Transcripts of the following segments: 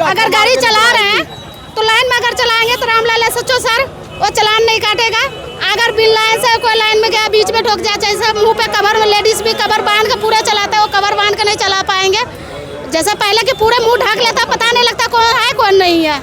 अगर गाड़ी चला रहे हैं तो लाइन में अगर चलाएंगे तो रामलाल एसएचओ सर वो चालान नहीं काटेगा। अगर बिन लाइन से कोई लाइन में गया बीच में ठोक जाए, जैसे मुंह पे कवर में लेडीज भी कवर बांध के पूरा चलाता है, वो कवर बांध के नहीं चला पाएंगे। जैसे पहले के पूरे मुंह ढक लेता, पता नहीं लगता कौन है कौन नहीं है।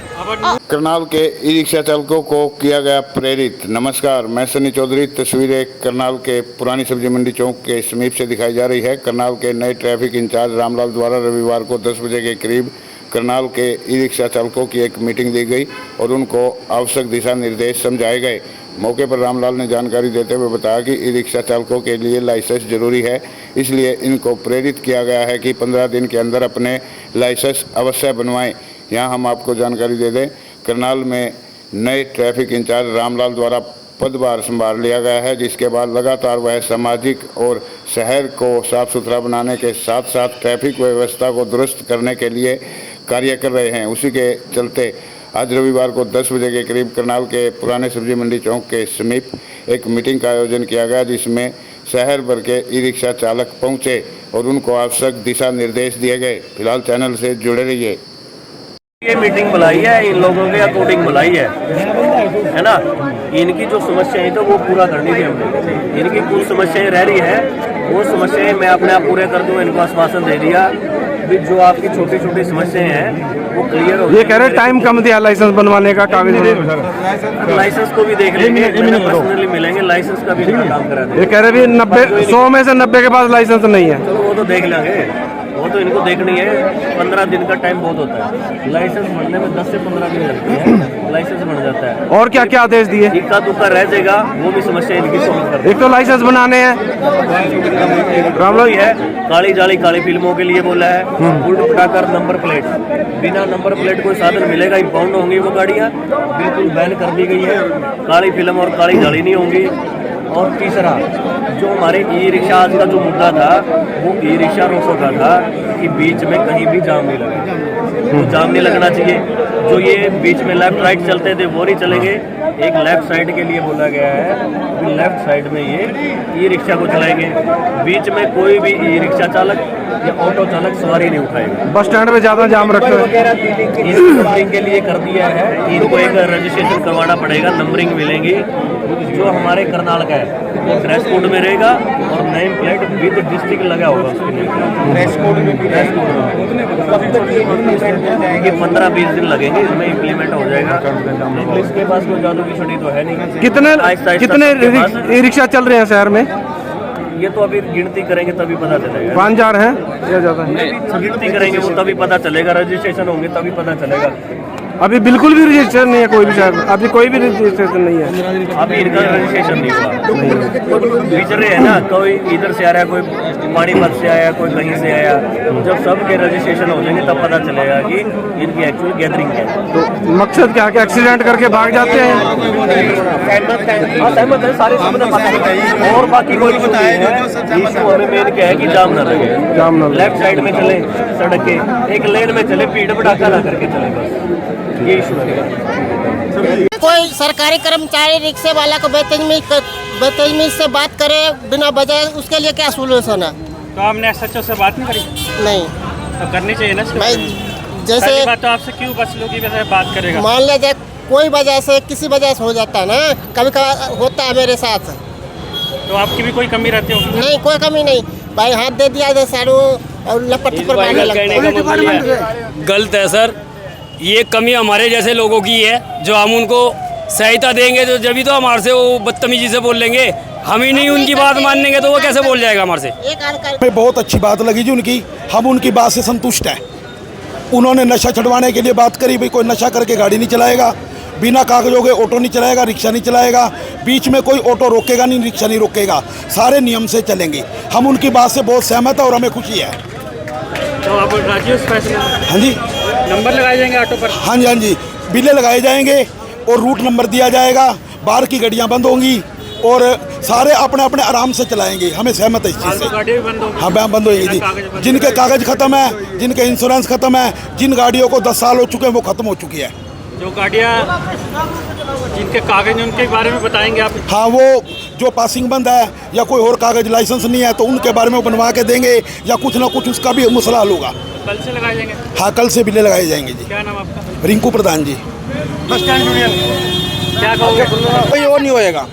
करनाल के ई रिक्शा चालकों को किया गया प्रेरित। नमस्कार, मैं सनी चौधरी। तस्वीरें करनाल के पुरानी सब्जी मंडी चौक के समीप से दिखाई जा रही है। करनाल के नए ट्रैफिक इंचार्ज रामलाल द्वारा रविवार को 10 बजे के करीब करनाल के ई रिक्शा चालकों की एक मीटिंग दी गई और उनको आवश्यक दिशा निर्देश समझाए गए। मौके पर रामलाल ने जानकारी देते हुए बताया कि ई रिक्शा चालकों के लिए लाइसेंस जरूरी है, इसलिए इनको प्रेरित किया गया है कि 15 दिन के अंदर अपने लाइसेंस अवश्य बनवाएं। यहाँ हम आपको जानकारी दे दें, करनाल में नए ट्रैफिक इंचार्ज रामलाल द्वारा पदभार संभाल लिया गया है, जिसके बाद लगातार वह सामाजिक और शहर को साफ सुथरा बनाने के साथ साथ ट्रैफिक व्यवस्था को दुरुस्त करने के लिए कार्य कर रहे हैं। उसी के चलते आज रविवार को 10 बजे के करीब करनाल के पुराने सब्जी मंडी चौक के समीप एक मीटिंग का आयोजन किया गया, जिसमें शहर भर के ई रिक्शा चालक पहुंचे और उनको आवश्यक दिशा निर्देश दिए गए। फिलहाल चैनल से जुड़े रहिए। ये मीटिंग बुलाई है, इन लोगों के अकॉर्डिंग बुलाई है ना। इनकी जो समस्याएं तो वो पूरा करनी थी हमने। इनकी कुछ समस्याएं रह रही है, वो समस्याएं मैं अपने आप पूरे कर दूं। इनको आश्वासन दे दिया भी जो आपकी छोटी छोटी समस्याएं हैं वो क्लियर हो। ये कह रहे टाइम कम दिया लाइसेंस बनवाने का, कागज लाइसेंस को भी देख लेंगे, पर्सनली मिलेंगे, लाइसेंस का भी काम करा देंगे। ये कह रहे भी 100 में से 90 के पास लाइसेंस नहीं है। चलो वो तो देख लेंगे, वो तो इनको देखनी है। 15 दिन का टाइम बहुत होता है, लाइसेंस बनने में 10 से 15 दिन लगते हैं, लाइसेंस बन जाता है। और क्या क्या आदेश दिए? इक्का दुक्का रह जाएगा, वो भी समस्या इनकी सॉल्व कर। एक तो लाइसेंस बनाने हैं, रामलाल है काली जाली काली फिल्मों के लिए बोला है। उल्ट पटाकर नंबर प्लेट, बिना नंबर प्लेट कोई साधन मिलेगा, इंपाउंड होंगी वो गाड़ियाँ, बिल्कुल बैन कर दी गई है। काली फिल्म और काली जाली नहीं होंगी। और तीसरा जो हमारे ई रिक्शा आज का जो मुद्दा था, वो ई रिक्शा रोको का था कि बीच में कहीं भी जाम नहीं लगे, तो जाम नहीं लगना चाहिए। जो ये बीच में लेफ्ट राइट चलते थे वो नहीं चलेंगे। एक लेफ्ट साइड के लिए बोला गया है कि लेफ्ट साइड में ये ई रिक्शा को चलाएंगे। बीच में कोई भी ई रिक्शा चालक या ऑटो चालक सवारी नहीं उठाएगा। बस स्टैंड में ज्यादा जाम रखते हैं। इस नंबरिंग के लिए कर दिया है, इनको एक रजिस्ट्रेशन करवाना पड़ेगा, नंबरिंग मिलेंगी। जो हमारे करनाल का है वो ड्रेस कोड में रहेगा और नेम प्लेट विद डिस्ट्रिक्ट लगा होगा उसके ड्रेस कोड में। 15-20 दिन लगेंगे, इसमें इम्प्लीमेंट हो जाएगा। पुलिस के पास कोई जादू की छड़ी तो है नहीं। कितने ई रिक्शा चल रहे हैं शहर में? ये तो अभी गिनती करेंगे तभी पता चलेगा। 5,000 हैं या ज्यादा है? गिनती करेंगे वो तभी पता चलेगा, रजिस्ट्रेशन होंगे तभी पता चलेगा। अभी बिल्कुल भी रजिस्ट्रेशन नहीं है कोई भी शहर में, अभी कोई भी रजिस्ट्रेशन नहीं है। अभी इनका रजिस्ट्रेशन नहीं हुआ। विचर रहे हैं ना, कोई इधर से आ रहा है, कोई पानीपत से आया, कोई कहीं से आया। जब सबके रजिस्ट्रेशन हो जाएंगे तब पता चलेगा कि इनकी एक्चुअल गैदरिंग है। तो मकसद क्या है? एक्सीडेंट करके भाग जाते हैं? सहमत है, सारे सहमत है। और बाकी कोई इशू नहीं है। इशू हमें मेन क्या है कि जाम ना लगे, जाम ना लगे। लेफ्ट साइड में चले, सड़क के एक लेन में चले, भीड़ भड़ाका ना करके चले, बस ये इशू है। कोई सरकारी कर्मचारी रिक्शे वाला को बदतमीजी से बात करे बिना वजह, उसके लिए क्या सोल्यूशन है? तो आपने एसएचओ से बात नहीं करी? नहीं तो करनी चाहिए ना। भाई जैसे बात तो आपसे क्यों बस लोग की वजह से बात करेगा? मान लीजिए कोई वजह से किसी वजह से हो जाता है ना, कभी कभी होता है मेरे साथ। तो आपकी भी कोई कमी रहती होगी? नहीं, कोई कमी नहीं भाई, हाथ दे दिया सारू और लपट पर मारने लगता है। गलत है सर, ये कमी हमारे जैसे लोगों की है। जो हम उनको सहायता देंगे तो जब भी तो हमारे से वो बदतमीजी से बोल लेंगे। हम ही नहीं उनकी बात मानेंगे तो वो कैसे बोल जाएगा हमारे से? हमें बहुत अच्छी बात लगी जी उनकी, हम उनकी बात से संतुष्ट हैं। उन्होंने नशा छुड़वाने के लिए बात करी, भाई कोई नशा करके गाड़ी नहीं चलाएगा, बिना कागजों के ऑटो नहीं चलाएगा, रिक्शा नहीं चलाएगा, बीच में कोई ऑटो रोकेगा नहीं, रिक्शा नहीं रोकेगा, सारे नियम से चलेंगे। हम उनकी बात से बहुत सहमत है और हमें खुशी है। तो आप राजी हो इस फैसले? हाँ जी। नंबर लगाए जाएंगे ऑटो पर? हाँ जी, हाँ जी, बिल्ले लगाए जाएंगे और रूट नंबर दिया जाएगा। बाहर की गाड़ियाँ बंद होंगी और सारे अपने अपने आराम से चलाएंगे। हमें सहमत है इस चीज़ से। गाड़ियाँ भी बंद होंगी? हाँ, बंद होगी जी। जिनके कागज खत्म है, जिनके इंश्योरेंस खत्म है, जिन गाड़ियों को 10 साल हो चुके हैं वो खत्म हो चुकी है। जो गाड़ियाँ जिनके कागज उनके बारे में बताएंगे आप? हाँ, वो जो पासिंग बंद है या कोई और कागज लाइसेंस नहीं है तो उनके बारे में वो बनवा के देंगे या कुछ ना कुछ उसका भी मसला हल होगा। कल से लगाए जाएंगे? हाँ, कल से बिल्ले लगाए जाएंगे जी। क्या नाम आपका? रिंकू प्रधान जी। बस स्टैंड यूनियन क्या कहोगे? कोई वो नहीं होएगा।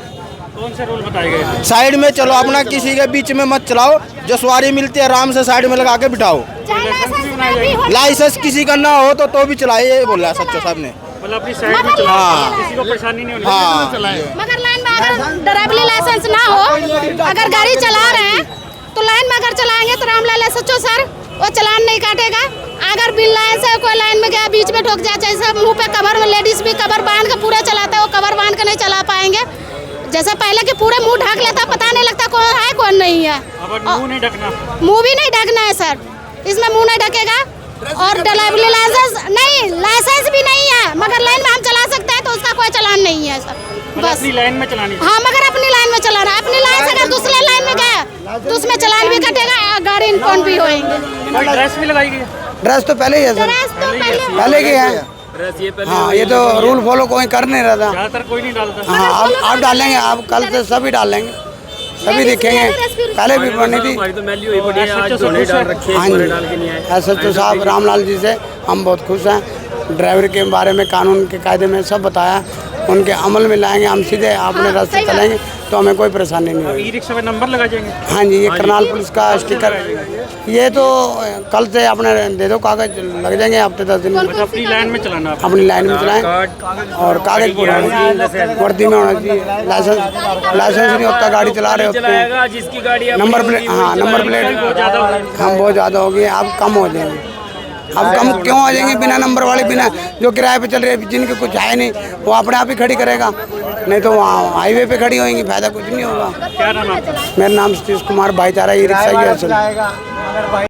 कौन से रूल बताए गए? साइड में चलो, अपना किसी के बीच में मत चलाओ। जो सवारी मिलती है आराम से साइड में लगा के बिठाओ। लाइसेंस किसी का ना हो तो भी चलाए, ये बोला है सच्चो साहब ने। मतलब अपनी साइड में चलाओ, हाँ। किसी को परेशानी नहीं होनी हाँ। मगर लाइन में अगर ड्राइवरी लाइसेंस ना हो, अगर गाड़ी चला रहे हैं तो लाइन में अगर चलाएंगे तो रामलाल सच्चो सर वो चलान नहीं काटेगा। अगर बिन लाइन से कोई लाइन में गया बीच में ठोक जाए, जैसे मुंह पे कवर में लेडीज भी कवर बांध के पूरा चलाता है, वो कवर बांध के नहीं चला पाएंगे। जैसे पहले के पूरे मुंह ढक लेता, पता नहीं लगता कौन है कौन नहीं है। मुंह नहीं ढकना, मुंह भी नहीं ढकना है सर, इसमें मुंह नहीं ढकेगा। और ड्राइवरी लाइसेंस भी नहीं है, मगर लाइन में हम चला सकते हैं तो उसका कोई चलान नहीं है सर। बस अपनी लाइन में चलानी। हाँ, मगर अपनी लाइन में चलाना। अपनी लाइन से अगर दूसरे लाइन में गया तो उसमें चलान भी कटेगा, गाड़ी इनकाउंट भी होएंगे। ड्रेस भी लगाई गई? ड्रेस तो पहले ही है सर, ड्रेस तो पहले की है। हाँ, ये तो रूल फॉलो कोई कर नहीं रहा था। ज्यादातर कोई नहीं डालता। हाँ, अब डालेंगे, अब कल से सभी डालेंगे, सभी दिखेंगे। पहले भी बनी थी। हाँ जी, SHO साहब रामलाल जी से हम बहुत खुश हैं। ड्राइवर के बारे में, कानून के कायदे में सब बताया, उनके अमल में लाएंगे। हम सीधे अपने रास्ते चलेंगे तो हमें कोई परेशानी नहीं होगी। ई-रिक्शा में नंबर लगा जाएंगे? हाँ जी, ये करनाल पुलिस का स्टिकर, ये तो कल से अपने दे दो, कागज लग जाएंगे हफ्ते 10 दिन में। अपनी लाइन में चलाना, अपनी लाइन में चलाएं और कागज पूरा होना चाहिए, वर्दी में होना चाहिए। लाइसेंस नहीं होता, गाड़ी चला रहे होते हैं। नंबर प्लेट, हाँ नंबर प्लेट हम बहुत ज़्यादा हो गए, अब कम हो जाएंगे। अब कम क्यों आ जाएंगे? बिना नंबर वाले, बिना जो किराए पे चल रहे हैं, जिनके कुछ है नहीं, वो अपने आप ही खड़ी करेगा, नहीं तो वहाँ हाईवे पे खड़ी होएंगी, फायदा कुछ नहीं होगा। क्या नाम आपका? मेरा नाम सतीश कुमार, भाईचारा ई-रिक्शा।